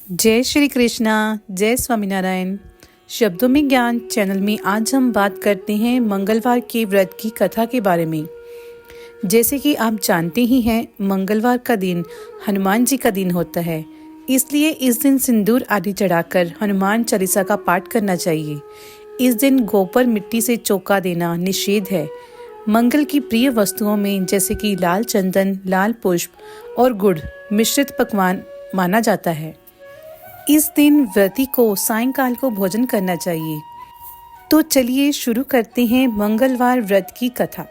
जय श्री कृष्णा, जय स्वामीनारायण। शब्दों में ज्ञान चैनल में आज हम बात करते हैं मंगलवार के व्रत की कथा के बारे में। जैसे कि आप जानते ही हैं, मंगलवार का दिन हनुमान जी का दिन होता है, इसलिए इस दिन सिंदूर आदि चढ़ाकर हनुमान चालीसा का पाठ करना चाहिए। इस दिन गोबर मिट्टी से चौका देना निषेध है। मंगल की प्रिय वस्तुओं में जैसे कि लाल चंदन, लाल पुष्प और गुड़ मिश्रित पकवान माना जाता है। इस दिन व्रती को सायंकाल को भोजन करना चाहिए। तो चलिए शुरू करते हैं मंगलवार व्रत की कथा।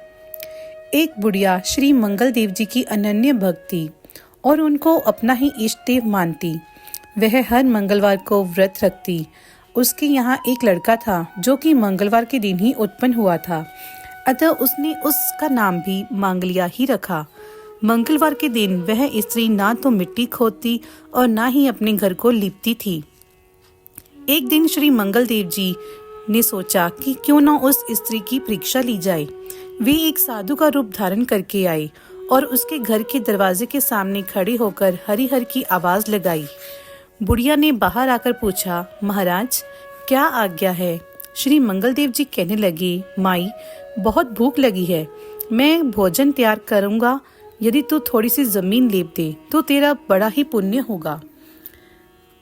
एक बुढ़िया श्री मंगल देव जी की अनन्य भक्त थी और उनको अपना ही इष्ट देव मानती। वह हर मंगलवार को व्रत रखती। उसके यहाँ एक लड़का था जो कि मंगलवार के दिन ही उत्पन्न हुआ था, अतः उसने उसका नाम भी मांगलिया ही रखा। मंगलवार के दिन वह स्त्री ना तो मिट्टी खोदती और ना ही अपने घर को लीपती थी। एक दिन श्री मंगल देव जी ने सोचा कि क्यों ना उस स्त्री की परीक्षा ली जाए। वे एक साधु का रूप धारण करके आए और उसके घर के दरवाजे के सामने खड़े होकर हरि हर की आवाज लगाई। बुढ़िया ने बाहर आकर पूछा, महाराज क्या आज्ञा है? श्री मंगल देव जी कहने लगे, माई बहुत भूख लगी है, मैं भोजन तैयार करूंगा। यदि तू थोड़ी सी जमीन लेप दे तो तेरा बड़ा ही पुण्य होगा।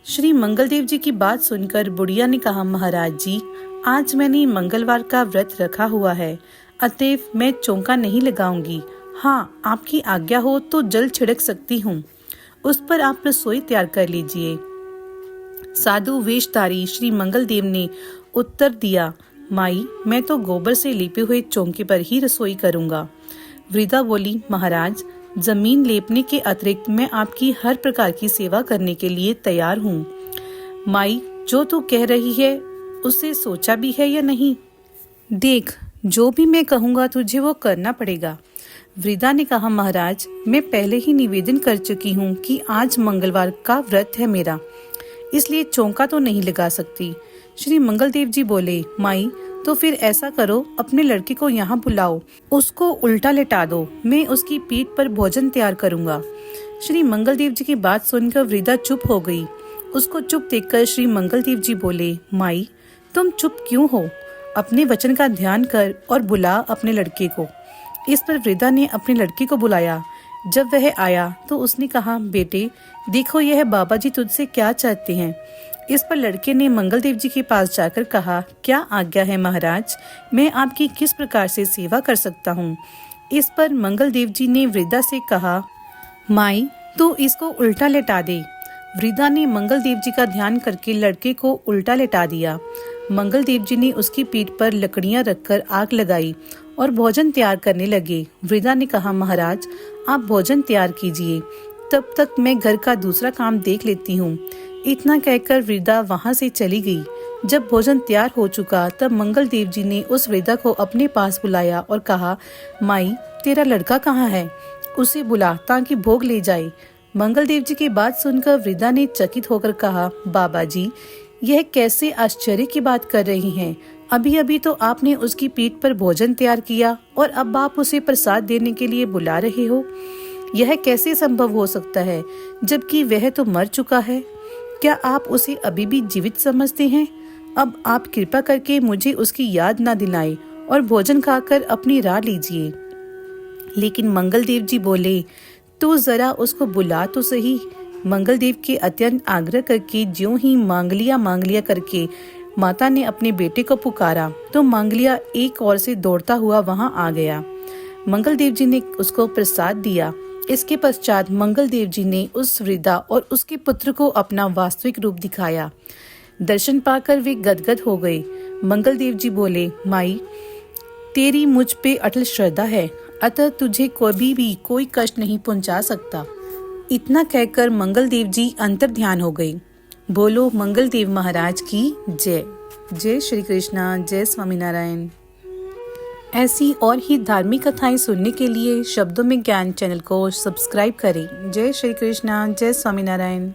श्री मंगल देव जी की बात सुनकर बुढ़िया ने कहा, महाराज जी आज मैंने मंगलवार का व्रत रखा हुआ है, अतएव मैं चौका नहीं लगाऊंगी। हाँ, आपकी आज्ञा हो तो जल छिड़क सकती हूँ, उस पर आप रसोई तैयार कर लीजिए। साधु वेशधारी श्री मंगल देव ने उत्तर दिया, माई मैं तो गोबर से लिपे हुए चौके पर ही रसोई करूंगा। वृद्धा बोली, महाराज जमीन लेपने के अतिरिक्त मैं आपकी हर प्रकार की सेवा करने के लिए तैयार हूँ। माई जो तू कह रही है उसे सोचा भी है या नहीं? देख जो भी मैं कहूँगा तुझे वो करना पड़ेगा। वृद्धा ने कहा, महाराज मैं पहले ही निवेदन कर चुकी हूँ कि आज मंगलवार का व्रत है मेरा, इसलिए चौका तो नहीं लगा सकती। श्री मंगल देव जी बोले, माई तो फिर ऐसा करो, अपने लड़के को यहाँ बुलाओ, उसको उल्टा लेटा दो, मैं उसकी पीठ पर भोजन तैयार करूंगा। श्री मंगल देव जी की बात सुनकर वृद्धा चुप हो गई। उसको चुप देखकर श्री मंगल देव जी बोले, माई तुम चुप क्यों हो? अपने वचन का ध्यान कर और बुला अपने लड़के को। इस पर वृद्धा ने अपने लड़के को बुलाया। जब वह आया तो उसने कहा, बेटे देखो यह बाबा जी तुझसे क्या चाहते हैं। इस पर लड़के ने मंगल देव जी के पास जाकर कहा, क्या आज्ञा है महाराज, मैं आपकी किस प्रकार से सेवा कर सकता हूँ? इस पर मंगल देव जी ने वृद्धा से कहा, माई तू इसको उल्टा लेटा दे। वृद्धा ने मंगल देव जी का ध्यान करके लड़के को उल्टा लेटा दिया। मंगल देव जी ने उसकी पीठ पर लकड़ियां रखकर आग लगाई और भोजन तैयार करने लगे। वृद्धा ने कहा, महाराज आप भोजन तैयार कीजिए, तब तक मैं घर का दूसरा काम देख लेती हूँ। इतना कहकर वृद्धा वहां से चली गई। जब भोजन तैयार हो चुका तब मंगल देव जी ने उस वृद्धा को अपने पास बुलाया और कहा, माई तेरा लड़का कहाँ है? उसे बुला ताकि भोग ले जाए। मंगल देव जी की बात सुनकर वृद्धा ने चकित होकर कहा, बाबा जी यह कैसे आश्चर्य की बात कर रही हैं? अभी अभी तो आपने उसकी पीठ पर भोजन तैयार किया और अब आप उसे प्रसाद देने के लिए बुला रहे हो। यह कैसे संभव हो सकता है, जबकि वह तो मर चुका है? क्या आप उसे अभी भी जीवित समझते हैं? अब आप कृपा करके मुझे उसकी याद ना दिलाएं और भोजन खाकर अपनी राह लीजिए। लेकिन मंगल देव जी बोले, तू जरा उसको बुला तो सही। मंगल देव के अत्यंत आग्रह करके ज्यों ही मांगलिया मांगलिया करके माता ने अपने बेटे को पुकारा तो मांगलिया एक ओर से दौड़ता हुआ वहां आ गया। मंगल देव जी ने उसको प्रसाद दिया। इसके पश्चात मंगल देव जी ने उस वृद्धा और उसके पुत्र को अपना वास्तविक रूप दिखाया। दर्शन पाकर वे गदगद हो गए। मंगल देव जी बोले, माई तेरी मुझ पे अटल श्रद्धा है, अतः तुझे कभी भी कोई कष्ट नहीं पहुंचा सकता। इतना कहकर मंगल देव जी अंतर ध्यान हो गए। बोलो मंगल देव महाराज की जय। जय श्री कृष्णा, जय स्वामीनारायण। ऐसी और ही धार्मिक कथाएं सुनने के लिए शब्दों में ज्ञान चैनल को सब्सक्राइब करें। जय श्री कृष्णा, जय स्वामीनारायण।